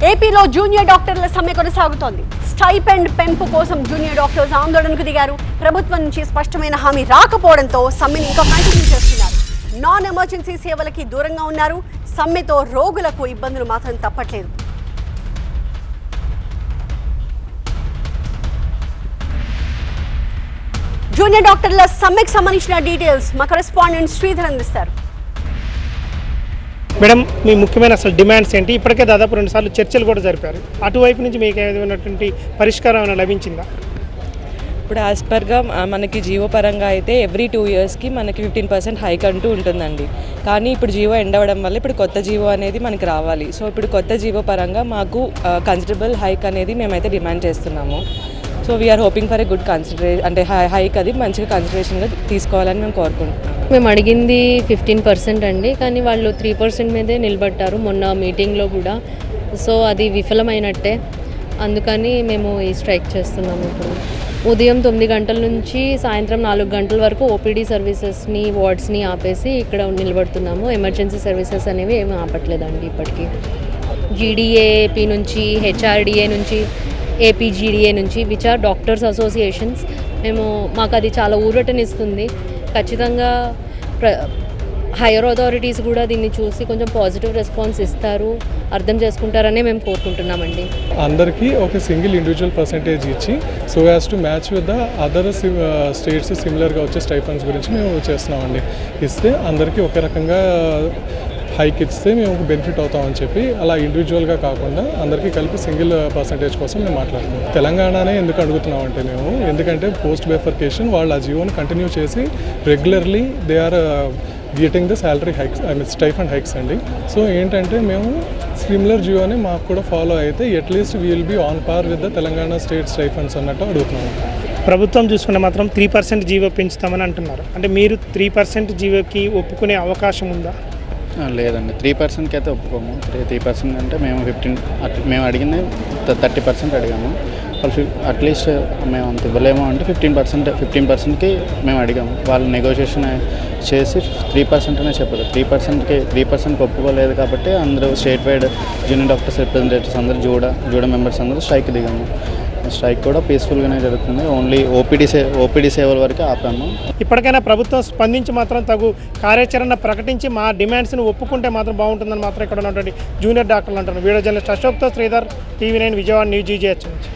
ఏపీలో జూనియర్ డాక్టర్ల సమ్మె కొనసాగుతోంది. స్టైపెండ్ పెంపు కోసం జూనియర్ డాక్టర్స్ ఆందోళనకు దిగారు. ప్రభుత్వం నుంచి స్పష్టమైన హామీ రాకపోవడంతో సమ్మెని ఇంకా కంటిన్యూ చేస్తున్నారు. నాన్ ఎమర్జెన్సీ సేవలకి దూరంగా ఉన్నారు. సమ్మెతో రోగులకు ఇబ్బందులు మాత్రం తప్పట్లేదు. జూనియర్ డాక్టర్ల సమ్మెకు సంబంధించిన డీటెయిల్స్ మా కరెస్పాండెంట్ శ్రీధర్ అందిస్తారు. మేడం, మీ ముఖ్యమైన అసలు డిమాండ్స్ ఏంటి? ఇప్పటికే దాదాపు 2 సార్లు చర్చలు కూడా జరిపారు. అటువైపు నుంచి మీకు ఏదైనటువంటి పరిష్కారం లభించిందా? ఇప్పుడు యాజ్ పర్గా మనకి జీవో పరంగా అయితే ఎవ్రీ 2 ఇయర్స్కి మనకి 15% హైక్ అంటూ ఉంటుందండి. కానీ ఇప్పుడు జీవో ఎండ్ అవ్వడం వల్ల ఇప్పుడు కొత్త జీవో అనేది మనకి రావాలి. సో ఇప్పుడు కొత్త జీవో పరంగా మాకు కన్సిడరబుల్ హైక్ అనేది మేమైతే డిమాండ్ చేస్తున్నాము. So we're hoping for a good consideration, అంటే హైక్ అది మంచిగా కన్సిడరేషన్గా తీసుకోవాలని మేము కోరుకుంటున్నాం. మేము అడిగింది 15% అండి, కానీ వాళ్ళు 3% మీదే నిలబడ్డారు మొన్న మీటింగ్లో కూడా. సో అది విఫలమైనట్టే. అందుకని మేము ఈ స్ట్రైక్ చేస్తున్నాము. ఇప్పుడు ఉదయం 9 గంటల నుంచి సాయంత్రం 4 గంటల వరకు ఓపీడీ సర్వీసెస్ని, వార్డ్స్ని ఆపేసి ఇక్కడ నిలబడుతున్నాము. ఎమర్జెన్సీ సర్వీసెస్ అనేవి ఏమీ ఆపట్లేదండి ఇప్పటికీ. జీడీఏపీ నుంచి, హెచ్ఆర్డిఏ నుంచి, ఏపీజీడీఏ నుంచి, విచ్ ఆర్ డాక్టర్స్ అసోసియేషన్స్, మాకు అది చాలా ఊరటనిస్తుంది. ఖచ్చితంగా హైయర్ అథారిటీస్ కూడా దీన్ని చూసి కొంచెం పాజిటివ్ రెస్పాన్స్ ఇస్తారు, అర్థం చేసుకుంటారనే మేము కోరుకుంటున్నామండి. అందరికీ ఒక సింగిల్ ఇండివిజువల్ పర్సంటేజ్ ఇచ్చి so as to match with the other states సిమిలర్గా వచ్చే స్టైఫండ్స్ గురించి మేము చేస్తున్నామండి. ఇస్తే అందరికీ ఒకే రకంగా హైక్ ఇస్తే మేము బెనిఫిట్ అవుతామని చెప్పి, అలా ఇండివిజువల్గా కాకుండా అందరికీ కలిపి సింగిల్ పర్సంటేజ్ కోసం మేము మాట్లాడుతున్నాం. తెలంగాణనే ఎందుకు అడుగుతున్నామంటే మేము, ఎందుకంటే పోస్ట్ బైఫర్కేషన్ వాళ్ళు ఆ జీవోని కంటిన్యూ చేసి regularly they are getting the salary hikes, I mean stipend hikes అండి. సో ఏంటంటే మేము సిమిలర్ జియోని మాకు కూడా ఫాలో అయితే at least we will be on par with the Telangana state stipends అన్నట్టు అడుగుతున్నాము. ప్రభుత్వం చూసుకుంటే మాత్రం 3% జీవో పెంచుతామని అంటున్నారు. అంటే మీరు 3% జీవోకి ఒప్పుకునే అవకాశం ఉందా? లేదండి, 3%కి అయితే ఒప్పుకోము. 3% అంటే మేము మేము అడిగింది 30% అడిగాము. వాళ్ళు అట్లీస్ట్ మేము అంత ఇవ్వలేము అంటే 15%కి మేము అడిగాము. వాళ్ళు నెగోషియేషన్ చేసి 3% అనే చెప్పారు. 3%కి ఒప్పుకోలేదు కాబట్టి అందరూ state wide junior doctors representatives అందరూ జూడా మెంబర్స్ అందరూ స్ట్రైక్ దిగాము. స్ట్రైక్ కూడా పీస్ఫుల్గానే జరుగుతుంది. ఓన్లీ ఓపీడీ సేవల వరకే ఆపాము. ఇప్పటికైనా ప్రభుత్వం స్పందించి మాత్రం తగు కార్యాచరణ ప్రకటించి మా డిమాండ్స్ని ఒప్పుకుంటే మాత్రం బాగుంటుందని మాత్రం ఇక్కడ ఉన్నటువంటి జూనియర్ డాక్టర్లు అంటున్నారు. వీడియో జర్నలిస్ట్ అశోక్తో Sridhar, TV9 Vijayawada news GGH నుంచి.